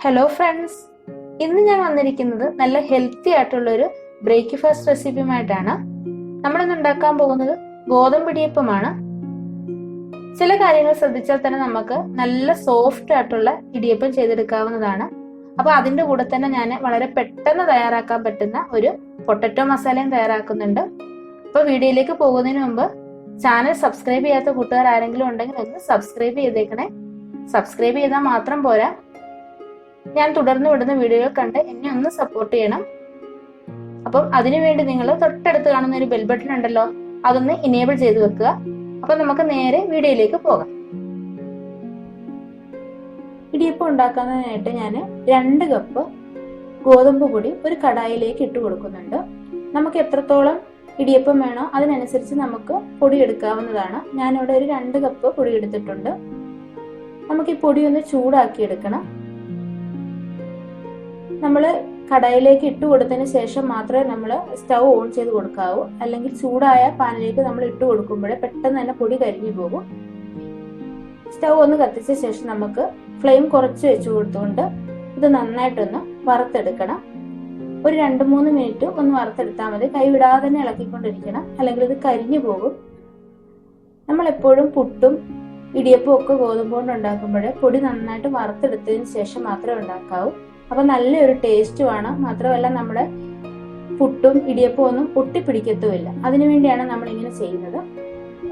Hello friends, ഇന്ന് ഞാൻ വന്നിരിക്കുന്നത് നല്ല ഹെൽത്തി ആയിട്ടുള്ളൊരു ബ്രേക്ക്ഫാസ്റ്റ് റെസിപ്പിയുമായിട്ടാണ്. നമ്മളിന്ന് ഉണ്ടാക്കാൻ പോകുന്നത് ഗോതമ്പ് ഇടിയപ്പമാണ്. ചില കാര്യങ്ങൾ ശ്രദ്ധിച്ചാൽ തന്നെ നമുക്ക് നല്ല സോഫ്റ്റ് ആയിട്ടുള്ള ഇടിയപ്പം ചെയ്തെടുക്കാവുന്നതാണ്. അപ്പൊ അതിന്റെ കൂടെ തന്നെ ഞാൻ വളരെ പെട്ടെന്ന് തയ്യാറാക്കാൻ പറ്റുന്ന ഒരു പൊട്ടറ്റോ മസാലയും തയ്യാറാക്കുന്നുണ്ട്. അപ്പൊ വീഡിയോയിലേക്ക് പോകുന്നതിന് മുമ്പ് ചാനൽ സബ്സ്ക്രൈബ് ചെയ്യാത്ത കൂട്ടുകാർ ആരെങ്കിലും ഉണ്ടെങ്കിൽ ഒന്ന് സബ്സ്ക്രൈബ് ചെയ്തേക്കണേ. സബ്സ്ക്രൈബ് ചെയ്താൽ മാത്രം പോരാ, ഞാൻ തുടർന്ന് വിടുന്ന വീഡിയോകൾ കണ്ട് എന്നെ ഒന്ന് സപ്പോർട്ട് ചെയ്യണം. അപ്പം അതിനുവേണ്ടി നിങ്ങൾ തൊട്ടടുത്ത് കാണുന്ന ഒരു ബെൽ ബട്ടൺ ഉണ്ടല്ലോ, അതൊന്ന് ഇനേബിൾ ചെയ്ത് വെക്കുക. അപ്പൊ നമുക്ക് നേരെ വീഡിയോയിലേക്ക് പോകാം. ഇടിയപ്പം ഉണ്ടാക്കുന്നതിനായിട്ട് ഞാൻ 2 കപ്പ് ഗോതമ്പ് പൊടി ഒരു കടായിലേക്ക് ഇട്ട് കൊടുക്കുന്നുണ്ട്. നമുക്ക് എത്രത്തോളം ഇടിയപ്പം വേണോ അതിനനുസരിച്ച് നമുക്ക് പൊടി എടുക്കാവുന്നതാണ്. ഞാനിവിടെ ഒരു 2 കപ്പ് പൊടി എടുത്തിട്ടുണ്ട്. നമുക്ക് ഈ പൊടി ഒന്ന് ചൂടാക്കി എടുക്കണം. നമ്മൾ കടായിലേക്ക് ഇട്ട് കൊടുത്തതിന് ശേഷം മാത്രമേ നമ്മൾ സ്റ്റൗ ഓൺ ചെയ്ത് കൊടുക്കാവൂ. അല്ലെങ്കിൽ ചൂടായ പാനിലേക്ക് നമ്മൾ ഇട്ട് കൊടുക്കുമ്പോഴേ പെട്ടെന്ന് തന്നെ പൊടി കരിഞ്ഞു പോകും. സ്റ്റൗ ഒന്ന് കത്തിച്ച ശേഷം നമുക്ക് ഫ്ലെയിം കുറച്ച് വെച്ച് കൊടുത്തുകൊണ്ട് ഇത് നന്നായിട്ടൊന്ന് വറുത്തെടുക്കണം. ഒരു 2-3 മിനിറ്റ് ഒന്ന് വറുത്തെടുത്താൽ മതി. കൈവിടാതെ തന്നെ ഇളക്കിക്കൊണ്ടിരിക്കണം, അല്ലെങ്കിൽ ഇത് കരിഞ്ഞു പോകും. നമ്മൾ എപ്പോഴും പുട്ടും ഇടിയപ്പവും ഒക്കെ ഗോതമ്പ് കൊണ്ട് ഉണ്ടാക്കുമ്പോഴേ പൊടി നന്നായിട്ട് വറുത്തെടുത്തതിന് ശേഷം മാത്രമേ ഉണ്ടാക്കാവൂ. അപ്പൊ നല്ലൊരു ടേസ്റ്റുമാണ്. മാത്രമല്ല നമ്മുടെ പുട്ടും ഇടിയപ്പവും ഒന്നും ഒട്ടിപ്പിടിക്കത്തുമില്ല. അതിനുവേണ്ടിയാണ് നമ്മൾ ഇങ്ങനെ ചെയ്യുന്നത്.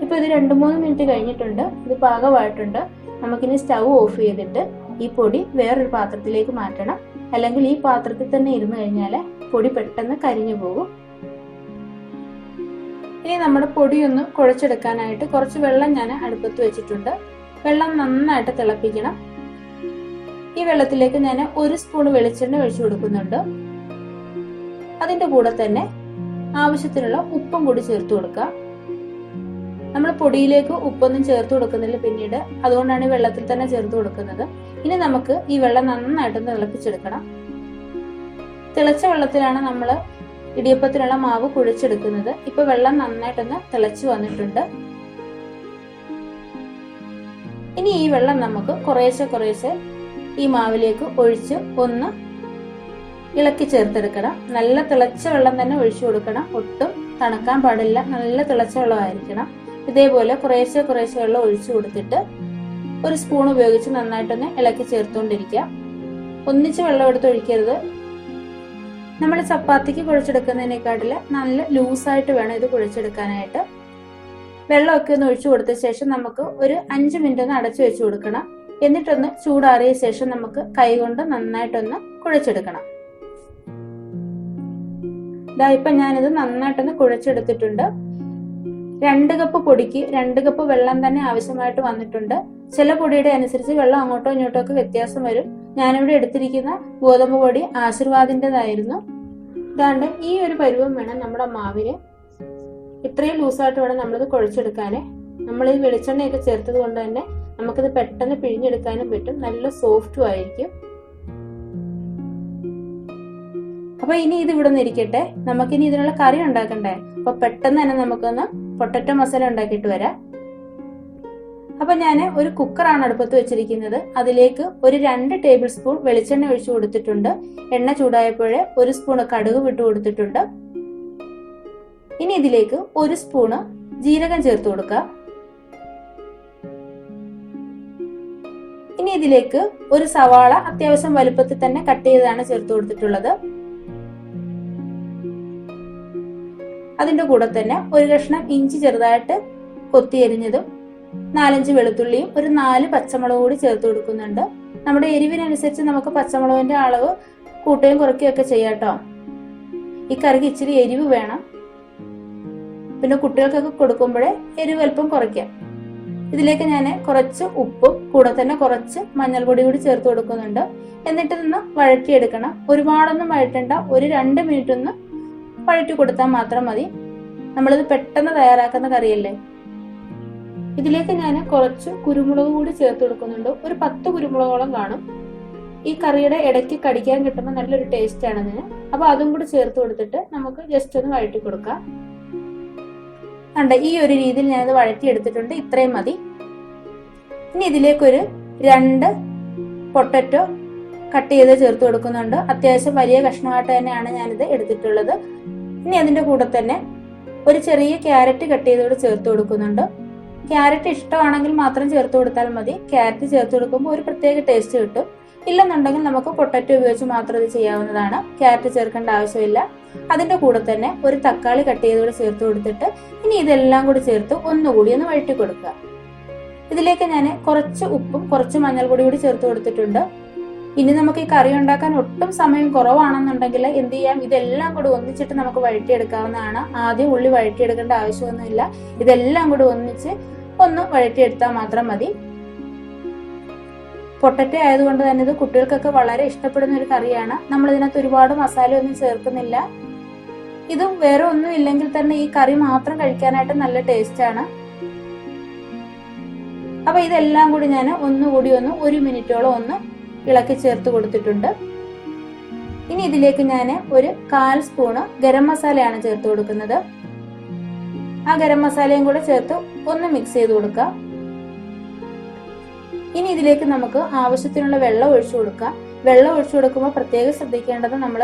ഇപ്പൊ ഇത് 2-3 മിനിറ്റ് കഴിഞ്ഞിട്ടുണ്ട്. ഇത് പാകമായിട്ടുണ്ട്. നമുക്കിനി സ്റ്റൗ ഓഫ് ചെയ്തിട്ട് ഈ പൊടി വേറൊരു പാത്രത്തിലേക്ക് മാറ്റണം. അല്ലെങ്കിൽ ഈ പാത്രത്തിൽ തന്നെ ഇരുന്ന് കഴിഞ്ഞാൽ പൊടി പെട്ടെന്ന് കരിഞ്ഞു പോകും. ഇനി നമ്മുടെ പൊടി ഒന്ന് കുഴച്ചെടുക്കാനായിട്ട് കുറച്ച് വെള്ളം ഞാൻ അടുപ്പത്ത് വെച്ചിട്ടുണ്ട്. വെള്ളം നന്നായിട്ട് തിളപ്പിക്കണം. ഈ വെള്ളത്തിലേക്ക് ഞാൻ 1 സ്പൂൺ വെളിച്ചെണ്ണ ഒഴിച്ചു കൊടുക്കുന്നുണ്ട്. അതിന്റെ കൂടെ തന്നെ ആവശ്യത്തിനുള്ള ഉപ്പും കൂടി ചേർത്ത് കൊടുക്കുക. നമ്മൾ പൊടിയിലേക്ക് ഉപ്പൊന്നും ചേർത്ത് കൊടുക്കുന്നില്ല പിന്നീട്, അതുകൊണ്ടാണ് ഈ വെള്ളത്തിൽ തന്നെ ചേർത്ത് കൊടുക്കുന്നത്. ഇനി നമുക്ക് ഈ വെള്ളം നന്നായിട്ടൊന്ന് തിളപ്പിച്ചെടുക്കണം. തിളച്ച വെള്ളത്തിലാണ് നമ്മൾ ഇടിയപ്പത്തിനുള്ള മാവ് കുഴച്ചെടുക്കുന്നത്. ഇപ്പൊ വെള്ളം നന്നായിട്ടൊന്ന് തിളച്ചു വന്നിട്ടുണ്ട്. ഇനി ഈ വെള്ളം നമുക്ക് കുറേശ്ശെ ഈ മാവിലേക്ക് ഒഴിച്ച് ഒന്ന് ഇളക്കി ചേർത്തെടുക്കണം. നല്ല തിളച്ച വെള്ളം തന്നെ ഒഴിച്ചു കൊടുക്കണം. ഒട്ടും തണുക്കാൻ പാടില്ല. നല്ല തിളച്ച വെള്ളമായിരിക്കണം. ഇതേപോലെ കുറേശ്ശെ വെള്ളം ഒഴിച്ചു കൊടുത്തിട്ട് 1 സ്പൂൺ ഉപയോഗിച്ച് നന്നായിട്ടൊന്ന് ഇളക്കി ചേർത്തുകൊണ്ടിരിക്കുക. ഒന്നിച്ച് വെള്ളം എടുത്ത് ഒഴിക്കരുത്. നമ്മൾ ചപ്പാത്തിക്ക് കുഴച്ചെടുക്കുന്നതിനേക്കാട്ടില് നല്ല ലൂസായിട്ട് വേണം ഇത് കുഴച്ചെടുക്കാനായിട്ട്. വെള്ളമൊക്കെ ഒന്ന് ഒഴിച്ചു കൊടുത്ത ശേഷം നമുക്ക് ഒരു 5 മിനിറ്റ് ഒന്ന് അടച്ചു വെച്ച് കൊടുക്കണം. എന്നിട്ടൊന്ന് ചൂടാറിയ ശേഷം നമുക്ക് കൈകൊണ്ട് നന്നായിട്ടൊന്ന് കുഴച്ചെടുക്കണം. ഇപ്പൊ ഞാനിത് നന്നായിട്ടൊന്ന് കുഴച്ചെടുത്തിട്ടുണ്ട്. 2 കപ്പ് പൊടിക്ക് 2 കപ്പ് വെള്ളം തന്നെ ആവശ്യമായിട്ട് വന്നിട്ടുണ്ട്. ചില പൊടിയുടെ അനുസരിച്ച് വെള്ളം അങ്ങോട്ടോ ഇങ്ങോട്ടോ ഒക്കെ വ്യത്യാസം വരും. ഞാനിവിടെ എടുത്തിരിക്കുന്ന ഗോതമ്പ് പൊടി ആശീർവാദിന്റേതായിരുന്നു. ഇതാണ്ട് ഈ ഒരു പരുവം വേണം നമ്മുടെ മാവിന്. ഇത്രയും ലൂസായിട്ട് വേണം നമ്മളിത് കുഴച്ചെടുക്കാന്. നമ്മൾ ഈ വെളിച്ചെണ്ണയൊക്കെ ചേർത്തത് കൊണ്ട് തന്നെ നമുക്കിത് പെട്ടെന്ന് പിഴിഞ്ഞെടുക്കാനും പറ്റും. നല്ല സോഫ്റ്റും ആയിരിക്കും. അപ്പൊ ഇനി ഇത് ഇവിടെ നിന്ന് ഇരിക്കട്ടെ. നമുക്കിനി ഇതിനുള്ള കറി ഉണ്ടാക്കണ്ടേ. അപ്പൊ പെട്ടെന്ന് തന്നെ നമുക്കൊന്ന് പൊട്ടറ്റോ മസാല ഉണ്ടാക്കിയിട്ട് വരാം. അപ്പൊ ഞാൻ ഒരു കുക്കറാണ് അടുപ്പത്ത് വെച്ചിരിക്കുന്നത്. അതിലേക്ക് ഒരു 2 ടേബിൾ സ്പൂൺ വെളിച്ചെണ്ണ ഒഴിച്ചു കൊടുത്തിട്ടുണ്ട്. എണ്ണ ചൂടായപ്പോഴേ 1 സ്പൂൺ കടുക് വിട്ടു കൊടുത്തിട്ടുണ്ട്. ഇനി ഇതിലേക്ക് 1 സ്പൂണ് ജീരകം ചേർത്ത് കൊടുക്കുക. ഇനി ഇതിലേക്ക് ഒരു സവാള അത്യാവശ്യം വലുപ്പത്തിൽ തന്നെ കട്ട് ചെയ്താണ് ചേർത്ത് കൊടുത്തിട്ടുള്ളത്. അതിന്റെ കൂടെ തന്നെ ഒരു കഷ്ണം ഇഞ്ചി ചെറുതായിട്ട് കൊത്തിയരിഞ്ഞതും 4-5 വെളുത്തുള്ളിയും ഒരു 4 പച്ചമുളക് കൂടി ചേർത്ത് കൊടുക്കുന്നുണ്ട്. നമ്മുടെ എരിവിനനുസരിച്ച് നമുക്ക് പച്ചമുളകിന്റെ അളവ് കൂട്ടുകയും കുറയ്ക്കുകയും ഒക്കെ ചെയ്യാട്ടോ. ഈ കറിക്ക് ഇച്ചിരി എരിവ് വേണം. പിന്നെ കുട്ടികൾക്കൊക്കെ കൊടുക്കുമ്പോഴേ എരിവ് അല്പം കുറയ്ക്കാം. ഇതിലേക്ക് ഞാൻ കുറച്ച് ഉപ്പും കൂടെ തന്നെ കുറച്ച് മഞ്ഞൾപ്പൊടി കൂടി ചേർത്ത് കൊടുക്കുന്നുണ്ട്. എന്നിട്ട് നിന്ന് വഴറ്റിയെടുക്കണം. ഒരുപാടൊന്നും വഴറ്റണ്ട. ഒരു 2 മിനിറ്റ് ഒന്ന് വഴറ്റി കൊടുത്താൽ മാത്രം മതി. നമ്മളിത് പെട്ടെന്ന് തയ്യാറാക്കുന്ന കറിയല്ലേ. ഇതിലേക്ക് ഞാൻ കുറച്ച് കുരുമുളക് കൂടി ചേർത്ത് കൊടുക്കുന്നുണ്ട്. ഒരു 10 കുരുമുളകോളം കാണും. ഈ കറിയുടെ ഇടയ്ക്ക് കടിക്കാൻ കിട്ടുമ്പോൾ നല്ലൊരു ടേസ്റ്റ് ആണ് ഇതിന്. അപ്പൊ അതും കൂടി ചേർത്ത് കൊടുത്തിട്ട് നമുക്ക് ജസ്റ്റ് ഒന്ന് വഴറ്റി കൊടുക്കാം. ഈ ഒരു രീതിയിൽ ഞാനിത് വഴറ്റി എടുത്തിട്ടുണ്ട്. ഇത്രയും മതി. ഇനി ഇതിലേക്കൊരു 2 പൊട്ടറ്റോ കട്ട് ചെയ്ത് ചേർത്ത് കൊടുക്കുന്നുണ്ട്. അത്യാവശ്യം വലിയ കഷ്ണമായിട്ട് തന്നെയാണ് ഞാനിത് എടുത്തിട്ടുള്ളത്. ഇനി അതിന്റെ കൂടെ തന്നെ ഒരു ചെറിയ ക്യാരറ്റ് കട്ട് ചെയ്തോട് ചേർത്ത് കൊടുക്കുന്നുണ്ട്. ക്യാരറ്റ് ഇഷ്ടമാണെങ്കിൽ മാത്രം ചേർത്ത് കൊടുത്താൽ മതി. ക്യാരറ്റ് ചേർത്ത് കൊടുക്കുമ്പോൾ ഒരു പ്രത്യേക ടേസ്റ്റ് കിട്ടും. ഇല്ലെന്നുണ്ടെങ്കിൽ നമുക്ക് പൊട്ടറ്റോ ഉപയോഗിച്ച് മാത്രം ഇത് ചെയ്യാവുന്നതാണ്. ക്യാരറ്റ് ചേർക്കേണ്ട ആവശ്യമില്ല. അതിന്റെ കൂടെ തന്നെ ഒരു തക്കാളി കട്ട് ചെയ്തോട് ചേർത്ത് കൊടുത്തിട്ട് ഇനി ഇതെല്ലാം കൂടി ചേർത്ത് ഒന്നുകൂടി ഒന്ന് വഴറ്റി കൊടുക്കുക. ഇതിലേക്ക് ഞാൻ കുറച്ച് ഉപ്പും കുറച്ച് മഞ്ഞൾപ്പൊടി കൂടി ചേർത്ത് കൊടുത്തിട്ടുണ്ട്. ഇനി നമുക്ക് ഈ കറി ഉണ്ടാക്കാൻ ഒട്ടും സമയം കുറവാണെന്നുണ്ടെങ്കിൽ എന്ത് ചെയ്യാം, ഇതെല്ലാം കൂടി ഒന്നിച്ചിട്ട് നമുക്ക് വഴറ്റിയെടുക്കാവുന്നതാണ്. ആദ്യം ഉള്ളി വഴറ്റിയെടുക്കേണ്ട ആവശ്യമൊന്നുമില്ല. ഇതെല്ലാം കൂടി ഒന്നിച്ച് ഒന്ന് വഴറ്റിയെടുത്താൽ മാത്രം മതി. പൊട്ടറ്റോ ആയതുകൊണ്ട് തന്നെ ഇത് കുട്ടികൾക്കൊക്കെ വളരെ ഇഷ്ടപ്പെടുന്ന ഒരു കറിയാണ്. നമ്മൾ ഇതിനകത്ത് ഒരുപാട് മസാല ഒന്നും ചേർക്കുന്നില്ല. ഇതും വേറെ ഒന്നും ഇല്ലെങ്കിൽ തന്നെ ഈ കറി മാത്രം കഴിക്കാനായിട്ട് നല്ല ടേസ്റ്റ് ആണ്. അപ്പൊ ഇതെല്ലാം കൂടി ഞാൻ ഒന്നുകൂടി ഒന്ന് 1 മിനിറ്റോളം ഒന്ന് ഇളക്കി ചേർത്ത് കൊടുത്തിട്ടുണ്ട്. ഇനി ഇതിലേക്ക് ഞാൻ ഒരു 1/4 സ്പൂണ് ഗരം മസാലയാണ് ചേർത്ത് കൊടുക്കുന്നത്. ആ ഗരം മസാലയും കൂടെ ചേർത്ത് ഒന്ന് മിക്സ് ചെയ്ത് കൊടുക്കുക. ഇനി ഇതിലേക്ക് നമുക്ക് ആവശ്യത്തിനുള്ള വെള്ളം ഒഴിച്ചു കൊടുക്കാം. വെള്ളം ഒഴിച്ചു കൊടുക്കുമ്പോൾ പ്രത്യേകം ശ്രദ്ധിക്കേണ്ടത് നമ്മൾ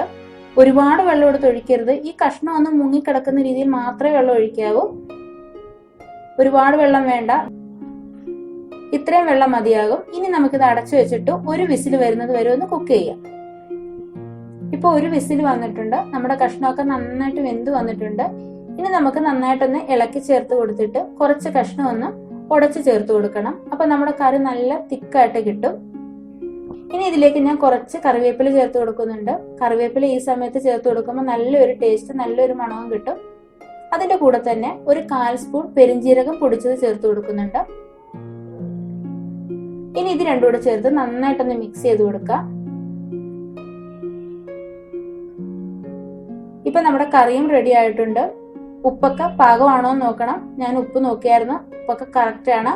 ഒരുപാട് വെള്ളം എടുത്ത് ഒഴിക്കരുത്. ഈ കഷ്ണം ഒന്ന് മുങ്ങിക്കിടക്കുന്ന രീതിയിൽ മാത്രമേ വെള്ളം ഒഴിക്കാവൂ. ഒരുപാട് വെള്ളം വേണ്ട, ഇത്രയും വെള്ളം മതിയാകും. ഇനി നമുക്കിത് അടച്ചു വെച്ചിട്ട് ഒരു വിസിൽ വരുന്നത് വരെ ഒന്ന് കുക്ക് ചെയ്യാം. ഇപ്പൊ ഒരു വിസിൽ വന്നിട്ടുണ്ട്. നമ്മുടെ കഷ്ണമൊക്കെ നന്നായിട്ട് വെന്ത് വന്നിട്ടുണ്ട്. ഇനി നമുക്ക് നന്നായിട്ടൊന്ന് ഇളക്കി ചേർത്ത് കൊടുത്തിട്ട് കുറച്ച് കഷ്ണം ഒന്ന് ഉടച്ച് ചേർത്ത് കൊടുക്കണം. അപ്പൊ നമ്മുടെ കറി നല്ല തിക്കായിട്ട് കിട്ടും. ഇനി ഇതിലേക്ക് ഞാൻ കുറച്ച് കറിവേപ്പില ചേർത്ത് കൊടുക്കുന്നുണ്ട്. കറിവേപ്പില ഈ സമയത്ത് ചേർത്ത് കൊടുക്കുമ്പോൾ നല്ലൊരു ടേസ്റ്റ്, നല്ലൊരു മണവും കിട്ടും. അതിന്റെ കൂടെ തന്നെ ഒരു 1/4 സ്പൂൺ പെരിഞ്ജീരകം പൊടിച്ചത് ചേർത്ത് കൊടുക്കുന്നുണ്ട്. ഇനി ഇത് രണ്ടും കൂടെ ചേർത്ത് നന്നായിട്ടൊന്ന് മിക്സ് ചെയ്ത് കൊടുക്കാം. ഇപ്പൊ നമ്മുടെ കറിയും റെഡി ആയിട്ടുണ്ട്. ഉപ്പൊക്കെ പാകമാണോ എന്ന് നോക്കണം. ഞാൻ ഉപ്പ് നോക്കിയായിരുന്നു, ഉപ്പൊക്കെ കറക്റ്റ് ആണ്.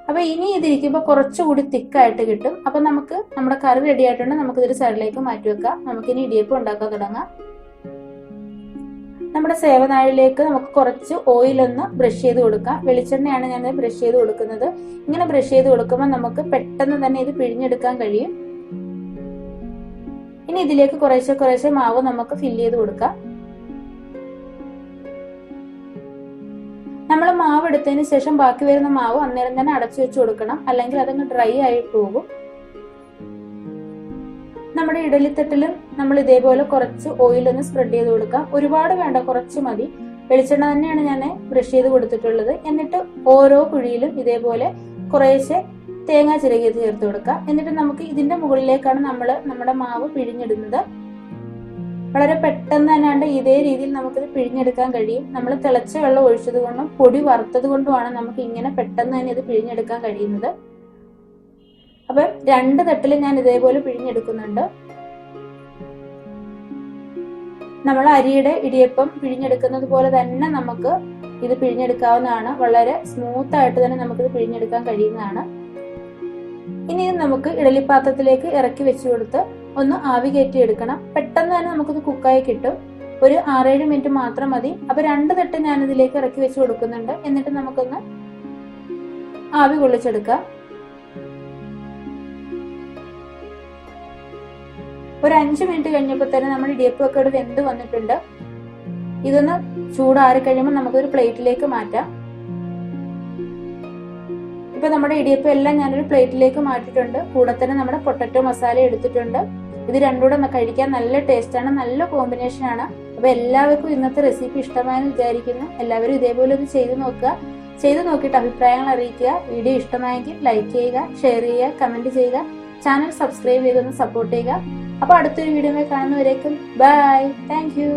അപ്പൊ ഇനി ഇതിരിക്കുമ്പോ കുറച്ചുകൂടി തിക്കായിട്ട് കിട്ടും. അപ്പൊ നമുക്ക് നമ്മുടെ കറി റെഡി ആയിട്ടുണ്ട്. നമുക്ക് ഇതൊരു സൈഡിലേക്ക് മാറ്റി വെക്കാം. നമുക്കിനി ഇടിയപ്പം ഉണ്ടാക്കാൻ തുടങ്ങാം. നമ്മുടെ സേവനാഴിയിലേക്ക് നമുക്ക് കുറച്ച് ഓയിൽ ഒന്ന് ബ്രഷ് ചെയ്ത് കൊടുക്കാം. വെളിച്ചെണ്ണയാണ് ഞാൻ ബ്രഷ് ചെയ്ത് കൊടുക്കുന്നത്. ഇങ്ങനെ ബ്രഷ് ചെയ്ത് കൊടുക്കുമ്പോൾ നമുക്ക് പെട്ടെന്ന് തന്നെ ഇത് പിഴിഞ്ഞെടുക്കാൻ കഴിയും. ഇനി ഇതിലേക്ക് കുറേശ്ശെ മാവ് നമുക്ക് ഫില്ല് ചെയ്ത് കൊടുക്കാം. നമ്മൾ മാവ് എടുത്തതിന് ശേഷം ബാക്കി വരുന്ന മാവ് അന്നേരം തന്നെ അടച്ചു വെച്ച് കൊടുക്കണം, അല്ലെങ്കിൽ അതങ്ങ് ഡ്രൈ ആയി പോകും. നമ്മുടെ ഇഡലിത്തട്ടിലും നമ്മൾ ഇതേപോലെ കുറച്ച് ഓയിൽ ഒന്ന് സ്പ്രെഡ് ചെയ്ത് കൊടുക്കാം. ഒരുപാട് വേണ്ട, കുറച്ച് മതി. വെളിച്ചെണ്ണ തന്നെയാണ് ഞാൻ ബ്രഷ് ചെയ്ത് കൊടുത്തിട്ടുള്ളത്. എന്നിട്ട് ഓരോ കുഴിയിലും ഇതേപോലെ കുറേശ്ശെ തേങ്ങ ചിരകിയത് ചേർത്ത് കൊടുക്കാം. എന്നിട്ട് നമുക്ക് ഇതിന്റെ മുകളിലേക്കാണ് നമ്മുടെ മാവ് പിഴിഞ്ഞിടുന്നത്. വളരെ പെട്ടെന്ന് തന്നെയാണ്ട് ഇതേ രീതിയിൽ നമുക്കിത് പിഴിഞ്ഞെടുക്കാൻ കഴിയും. നമ്മൾ തിളച്ച വെള്ളം ഒഴിച്ചത് കൊണ്ടും പൊടി വറുത്തത് കൊണ്ടുമാണ് നമുക്ക് ഇങ്ങനെ പെട്ടെന്ന് തന്നെ ഇത് പിഴിഞ്ഞെടുക്കാൻ കഴിയുന്നത്. അപ്പൊ 2 തട്ടിൽ ഞാൻ ഇതേപോലെ പിഴിഞ്ഞെടുക്കുന്നുണ്ട്. നമ്മൾ അരിയുടെ ഇടിയപ്പം പിഴിഞ്ഞെടുക്കുന്നത് പോലെ തന്നെ നമുക്ക് ഇത് പിഴിഞ്ഞെടുക്കാവുന്നതാണ്. വളരെ സ്മൂത്ത് ആയിട്ട് തന്നെ നമുക്കിത് പിഴിഞ്ഞെടുക്കാൻ കഴിയുന്നതാണ്. ഇനി നമുക്ക് ഇഡലിപ്പാത്രത്തിലേക്ക് ഇറക്കി വെച്ചു കൊടുത്ത് ഒന്ന് ആവി കയറ്റി എടുക്കണം. പെട്ടെന്ന് തന്നെ നമുക്കിത് കുക്കായി കിട്ടും. ഒരു 6-7 മിനിറ്റ് മാത്രം മതി. അപ്പൊ 2 തട്ട് ഞാൻ ഇതിലേക്ക് ഇറക്കി വെച്ച് കൊടുക്കുന്നുണ്ട്. എന്നിട്ട് നമുക്കൊന്ന് ആവി കൊള്ളിച്ചെടുക്കാം. ഒരു 5 മിനിറ്റ് കഴിഞ്ഞപ്പോൾ തന്നെ നമ്മൾ ഇടിയപ്പമൊക്കെ ഇവിടെ വെന്ത് വന്നിട്ടുണ്ട്. ഇതൊന്ന് ചൂടാറി കഴിയുമ്പോൾ നമുക്കൊരു പ്ലേറ്റിലേക്ക് മാറ്റാം. ഇപ്പൊ നമ്മുടെ ഇടിയപ്പം എല്ലാം ഞാനൊരു പ്ലേറ്റിലേക്ക് മാറ്റിയിട്ടുണ്ട്. കൂടെ തന്നെ നമ്മുടെ പൊട്ടറ്റോ മസാല എടുത്തിട്ടുണ്ട്. ഇത് രണ്ടും കൂടെ കഴിക്കാൻ നല്ല ടേസ്റ്റ് ആണ്, നല്ല കോമ്പിനേഷൻ ആണ്. അപ്പൊ എല്ലാവർക്കും ഇന്നത്തെ റെസിപ്പി ഇഷ്ടമായെന്ന് വിചാരിക്കുന്നു. എല്ലാവരും ഇതേപോലെ ഒന്ന് ചെയ്ത് നോക്കുക. ചെയ്ത് നോക്കിയിട്ട് അഭിപ്രായങ്ങൾ അറിയിക്കുക. വീഡിയോ ഇഷ്ടമായെങ്കിൽ ലൈക്ക് ചെയ്യുക, ഷെയർ ചെയ്യുക, കമന്റ് ചെയ്യുക. ചാനൽ സബ്സ്ക്രൈബ് ചെയ്തൊന്ന് സപ്പോർട്ട് ചെയ്യുക. അപ്പൊ അടുത്തൊരു വീഡിയോ കാണുന്നവരേക്കും ബൈ. Thank you.